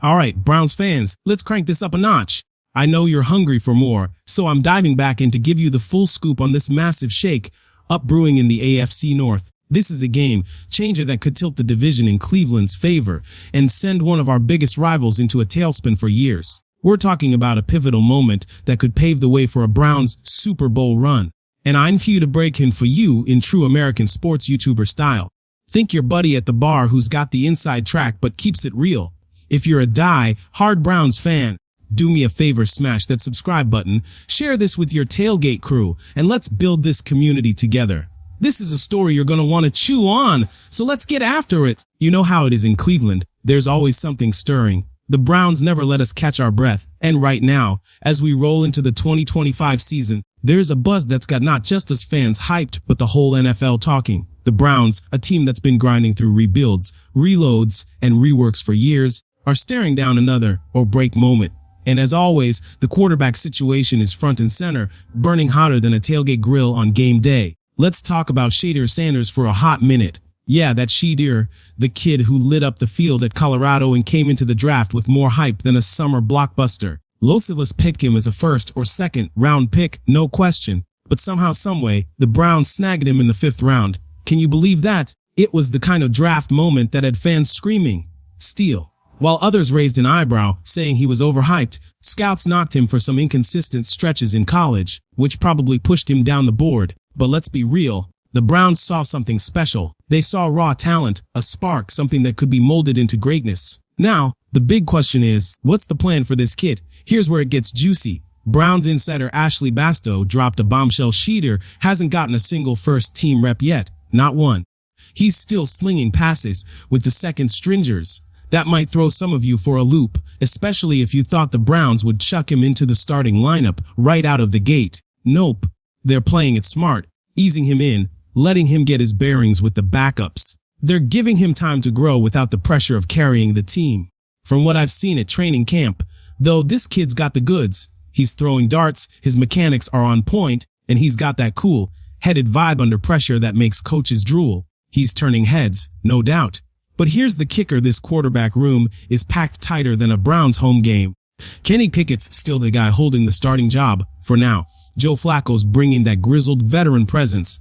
Alright, Browns fans, let's crank this up a notch. I know you're hungry for more, so I'm diving back in to give you the full scoop on this massive shake up brewing in the AFC North. This is a game changer that could tilt the division in Cleveland's favor and send one of our biggest rivals into a tailspin for years. We're talking about a pivotal moment that could pave the way for a Browns Super Bowl run. And I'm here to break in for you in true American sports YouTuber style. Think your buddy at the bar who's got the inside track but keeps it real. If you're a die-hard Browns fan, do me a favor, smash that subscribe button, share this with your tailgate crew, and let's build this community together. This is a story you're going to want to chew on, so let's get after it. You know how it is in Cleveland. There's always something stirring. The Browns never let us catch our breath, and right now, as we roll into the 2025 season, there's a buzz that's got not just us fans hyped, but the whole NFL talking. The Browns, a team that's been grinding through rebuilds, reloads, and reworks for years, are staring down another or break moment. And as always, the quarterback situation is front and center, burning hotter than a tailgate grill on game day. Let's talk about Shedeur Sanders for a hot minute. Yeah, that's Shedeur, the kid who lit up the field at Colorado and came into the draft with more hype than a summer blockbuster. Los of us picked him as a first or second round pick, no question. But somehow, someway, the Browns snagged him in the 5th round. Can you believe that? It was the kind of draft moment that had fans screaming, "Steal." While others raised an eyebrow, saying he was overhyped, scouts knocked him for some inconsistent stretches in college, which probably pushed him down the board. But let's be real, the Browns saw something special. They saw raw talent, a spark, something that could be molded into greatness. Now, the big question is, what's the plan for this kid? Here's where it gets juicy. Browns insider Ashley Bastow dropped a bombshell. Shedeur hasn't gotten a single first-team rep yet, not one. He's still slinging passes with the second stringers. That might throw some of you for a loop, especially if you thought the Browns would chuck him into the starting lineup right out of the gate. Nope. They're playing it smart, easing him in, letting him get his bearings with the backups. They're giving him time to grow without the pressure of carrying the team. From what I've seen at training camp, though, this kid's got the goods. He's throwing darts, his mechanics are on point, and he's got that cool, headed vibe under pressure that makes coaches drool. He's turning heads, no doubt. But here's the kicker, this quarterback room is packed tighter than a Browns home game. Kenny Pickett's still the guy holding the starting job, for now. Joe Flacco's bringing that grizzled veteran presence.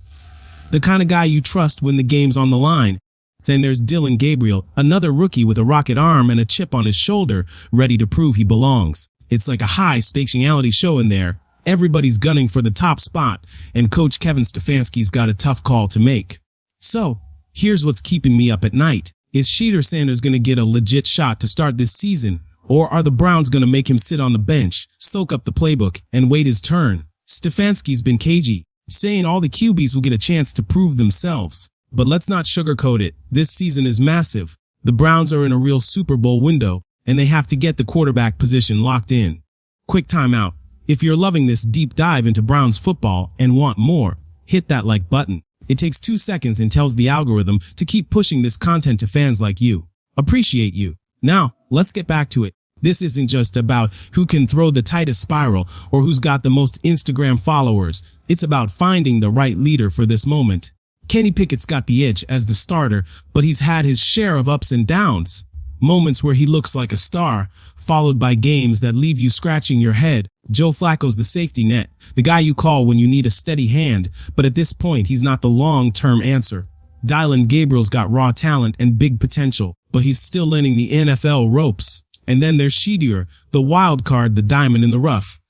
The kind of guy you trust when the game's on the line. Then there's Dillon Gabriel, another rookie with a rocket arm and a chip on his shoulder, ready to prove he belongs. It's like a high-stakes reality show in there. Everybody's gunning for the top spot, and Coach Kevin Stefanski's got a tough call to make. So, here's what's keeping me up at night. Is Shedeur Sanders going to get a legit shot to start this season, or are the Browns going to make him sit on the bench, soak up the playbook, and wait his turn? Stefanski's been cagey, saying all the QBs will get a chance to prove themselves. But let's not sugarcoat it. This season is massive. The Browns are in a real Super Bowl window, and they have to get the quarterback position locked in. Quick timeout. If you're loving this deep dive into Browns football and want more, hit that like button. It takes 2 seconds and tells the algorithm to keep pushing this content to fans like you. Appreciate you. Now, let's get back to it. This isn't just about who can throw the tightest spiral or who's got the most Instagram followers. It's about finding the right leader for this moment. Kenny Pickett's got the edge as the starter, but he's had his share of ups and downs. Moments where he looks like a star, followed by games that leave you scratching your head. Joe Flacco's the safety net, the guy you call when you need a steady hand, but at this point, he's not the long-term answer. Dillon Gabriel's got raw talent and big potential, but he's still learning the NFL ropes. And then there's Shedeur, the wild card, the diamond in the rough.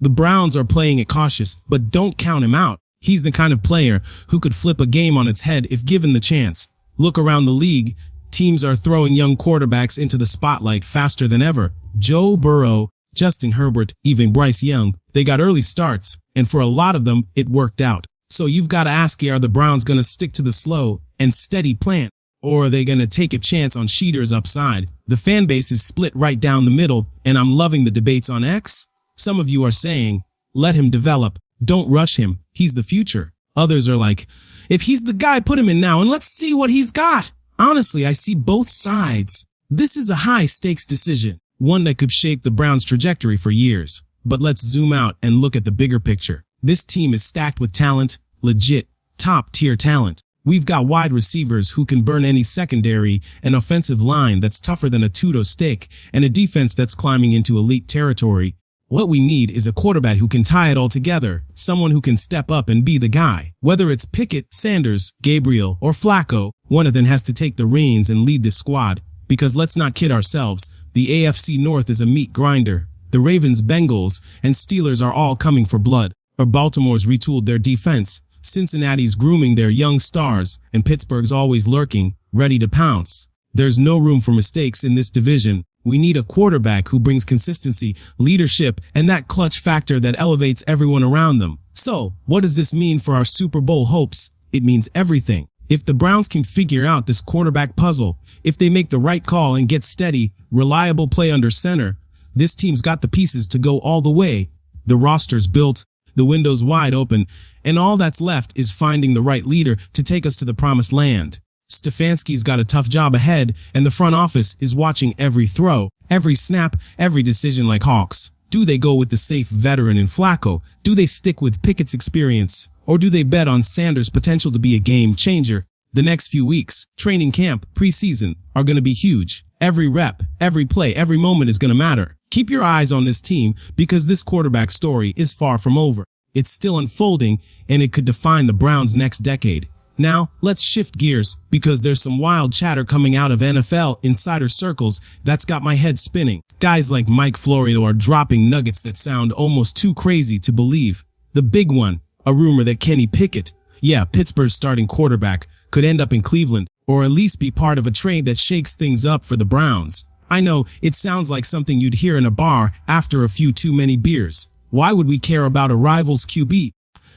The Browns are playing it cautious, but don't count him out. He's the kind of player who could flip a game on its head if given the chance. Look around the league. Teams are throwing young quarterbacks into the spotlight faster than ever. Joe Burrow, Justin Herbert, even Bryce Young, they got early starts, and for a lot of them, it worked out. So you've got to ask, are the Browns going to stick to the slow and steady plan, or are they going to take a chance on Shedeur's upside? The fan base is split right down the middle, and I'm loving the debates on X. Some of you are saying, let him develop, don't rush him, he's the future. Others are like, if he's the guy, put him in now and let's see what he's got. Honestly, I see both sides. This is a high-stakes decision, one that could shape the Browns' trajectory for years. But let's zoom out and look at the bigger picture. This team is stacked with talent, legit, top-tier talent. We've got wide receivers who can burn any secondary, an offensive line that's tougher than a Tudo stick, and a defense that's climbing into elite territory. What we need is a quarterback who can tie it all together, someone who can step up and be the guy. Whether it's Pickett, Sanders, Gabriel, or Flacco, one of them has to take the reins and lead this squad. Because let's not kid ourselves, the AFC North is a meat grinder. The Ravens, Bengals, and Steelers are all coming for blood. Or Baltimore's retooled their defense, Cincinnati's grooming their young stars, and Pittsburgh's always lurking, ready to pounce. There's no room for mistakes in this division. We need a quarterback who brings consistency, leadership, and that clutch factor that elevates everyone around them. So, what does this mean for our Super Bowl hopes? It means everything. If the Browns can figure out this quarterback puzzle, if they make the right call and get steady, reliable play under center, this team's got the pieces to go all the way. The roster's built, the window's wide open, and all that's left is finding the right leader to take us to the promised land. Stefanski's got a tough job ahead, and the front office is watching every throw, every snap, every decision like hawks. Do they go with the safe veteran in Flacco? Do they stick with Pickett's experience? Or do they bet on Sanders' potential to be a game changer? The next few weeks, training camp, preseason, are going to be huge. Every rep, every play, every moment is going to matter. Keep your eyes on this team because this quarterback story is far from over. It's still unfolding, and it could define the Browns' next decade. Now, let's shift gears because there's some wild chatter coming out of NFL insider circles that's got my head spinning. Guys like Mike Florio are dropping nuggets that sound almost too crazy to believe. The big one, a rumor that Kenny Pickett, Pittsburgh's starting quarterback, could end up in Cleveland, or at least be part of a trade that shakes things up for the Browns. I know, it sounds like something you'd hear in a bar after a few too many beers. Why would we care about a rival's QB?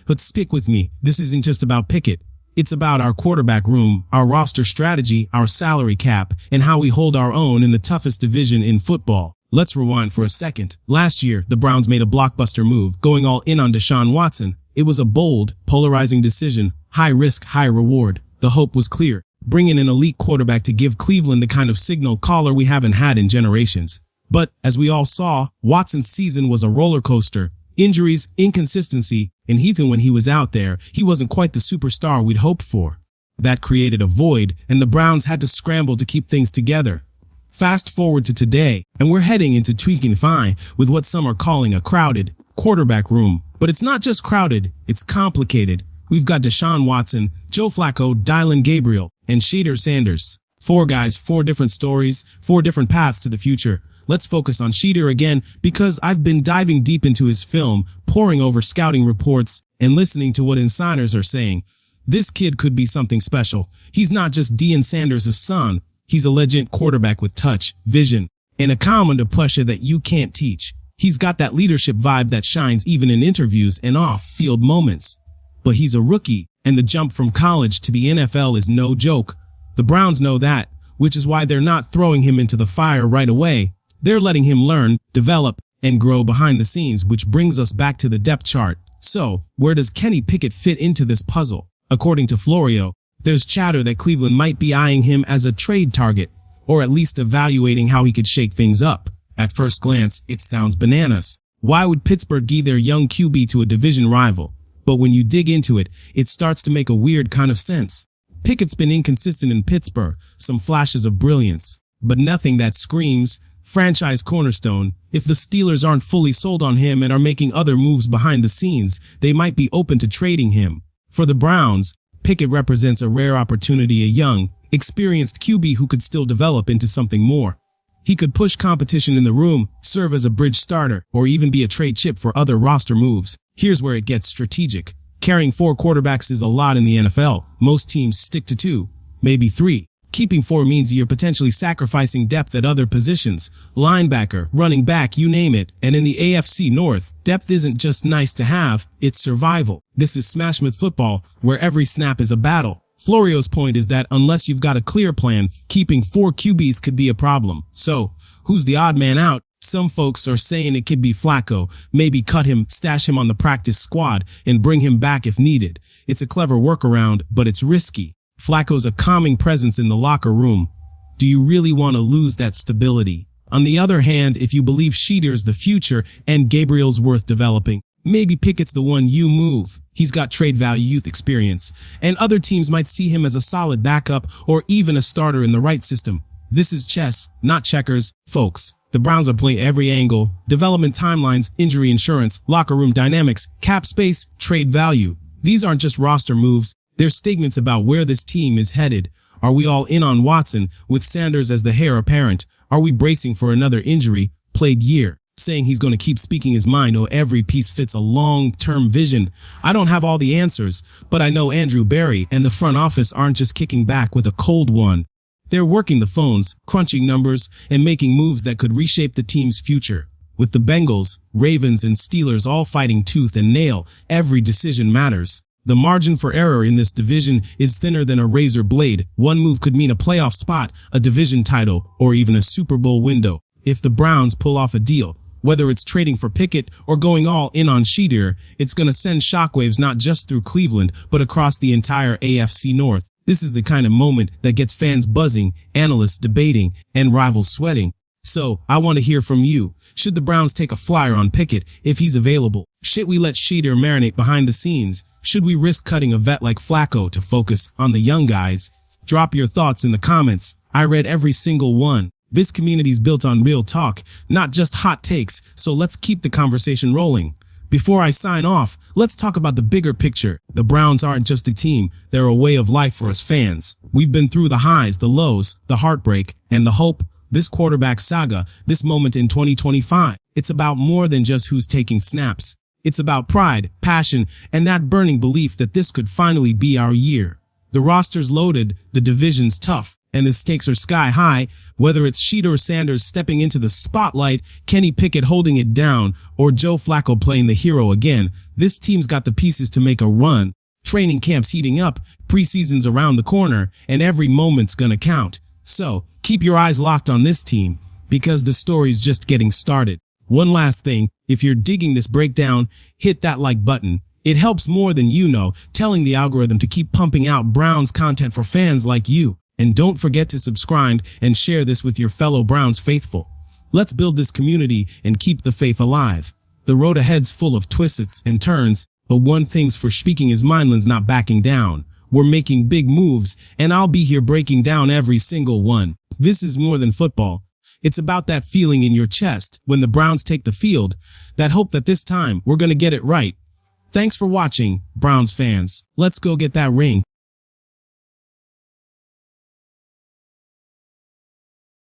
But stick with me, this isn't just about Pickett. It's about our quarterback room, our roster strategy, our salary cap, and how we hold our own in the toughest division in football. Let's rewind for a second. Last year, the Browns made a blockbuster move, going all in on Deshaun Watson. It was a bold, polarizing decision, high risk, high reward. The hope was clear. Bring in an elite quarterback to give Cleveland the kind of signal caller we haven't had in generations. But, as we all saw, Watson's season was a roller coaster. Injuries, inconsistency, and even when he was out there, he wasn't quite the superstar we'd hoped for. That created a void, and the Browns had to scramble to keep things together. Fast forward to today, and we're heading into tweaking fine with what some are calling a crowded quarterback room. But it's not just crowded, it's complicated. We've got Deshaun Watson, Joe Flacco, Dylan Gabriel, and Shedeur Sanders. 4 guys, 4 different stories, 4 different paths to the future. Let's focus on Shedeur again because I've been diving deep into his film, poring over scouting reports, and listening to what insiders are saying. This kid could be something special. He's not just Deion Sanders' son. He's a legit quarterback with touch, vision, and a calm under pressure that you can't teach. He's got that leadership vibe that shines even in interviews and off-field moments. But he's a rookie, and the jump from college to the NFL is no joke. The Browns know that, which is why they're not throwing him into the fire right away. They're letting him learn, develop, and grow behind the scenes, which brings us back to the depth chart. So, where does Kenny Pickett fit into this puzzle? According to Florio, there's chatter that Cleveland might be eyeing him as a trade target, or at least evaluating how he could shake things up. At first glance, it sounds bananas. Why would Pittsburgh give their young QB to a division rival? But when you dig into it, it starts to make a weird kind of sense. Pickett's been inconsistent in Pittsburgh, some flashes of brilliance, but nothing that screams franchise cornerstone. If the Steelers aren't fully sold on him and are making other moves behind the scenes, they might be open to trading him. For the Browns, Pickett represents a rare opportunity, a young, experienced QB who could still develop into something more. He could push competition in the room, serve as a bridge starter, or even be a trade chip for other roster moves. Here's where it gets strategic. Carrying 4 quarterbacks is a lot in the NFL. Most teams stick to 2, maybe 3. Keeping 4 means you're potentially sacrificing depth at other positions. Linebacker, running back, you name it. And in the AFC North, depth isn't just nice to have, it's survival. This is Smashmouth football, where every snap is a battle. Florio's point is that unless you've got a clear plan, keeping 4 QBs could be a problem. So, who's the odd man out? Some folks are saying it could be Flacco. Maybe cut him, stash him on the practice squad, and bring him back if needed. It's a clever workaround, but it's risky. Flacco's a calming presence in the locker room. Do you really want to lose that stability? On the other hand, if you believe Shedeur's the future and Gabriel's worth developing, Maybe Pickett's the one you move. He's got trade value youth experience, and other teams might see him as a solid backup or even a starter in the right system. This is chess, not checkers, folks. The Browns are playing every angle: development timelines, injury insurance, locker room dynamics, cap space, trade value. These aren't just roster moves. They're statements about where this team is headed. Are we all in on Watson, with Sanders as the heir apparent? Are we bracing for another injury-plagued year, saying he's going to keep speaking his mind or every piece fits a long-term vision? I don't have all the answers, but I know Andrew Berry and the front office aren't just kicking back with a cold one. They're working the phones, crunching numbers, and making moves that could reshape the team's future. With the Bengals, Ravens, and Steelers all fighting tooth and nail, every decision matters. The margin for error in this division is thinner than a razor blade. One move could mean a playoff spot, a division title, or even a Super Bowl window. If the Browns pull off a deal, whether it's trading for Pickett or going all in on Shedeur, it's going to send shockwaves not just through Cleveland, but across the entire AFC North. This is the kind of moment that gets fans buzzing, analysts debating, and rivals sweating. So, I want to hear from you. Should the Browns take a flyer on Pickett if he's available? Should we let Shedeur marinate behind the scenes? Should we risk cutting a vet like Flacco to focus on the young guys? Drop your thoughts in the comments. I read every single one. This community's built on real talk, not just hot takes, so let's keep the conversation rolling. Before I sign off, let's talk about the bigger picture. The Browns aren't just a team, they're a way of life for us fans. We've been through the highs, the lows, the heartbreak, and the hope. This quarterback saga, this moment in 2025, it's about more than just who's taking snaps. It's about pride, passion, and that burning belief that this could finally be our year. The roster's loaded, the division's tough, and the stakes are sky high. Whether it's Shedeur Sanders stepping into the spotlight, Kenny Pickett holding it down, or Joe Flacco playing the hero again, this team's got the pieces to make a run. Training camp's heating up, preseason's around the corner, and every moment's gonna count. So, keep your eyes locked on this team, because the story's just getting started. One last thing, if you're digging this breakdown, hit that like button. It helps more than you know, telling the algorithm to keep pumping out Browns content for fans like you. And don't forget to subscribe and share this with your fellow Browns faithful. Let's build this community and keep the faith alive. The road ahead's full of twists and turns, but one thing's for speaking is Mindland's not backing down. We're making big moves, and I'll be here breaking down every single one. This is more than football. It's about that feeling in your chest when the Browns take the field, that hope that this time we're going to get it right. Thanks for watching, Browns fans. Let's go get that ring.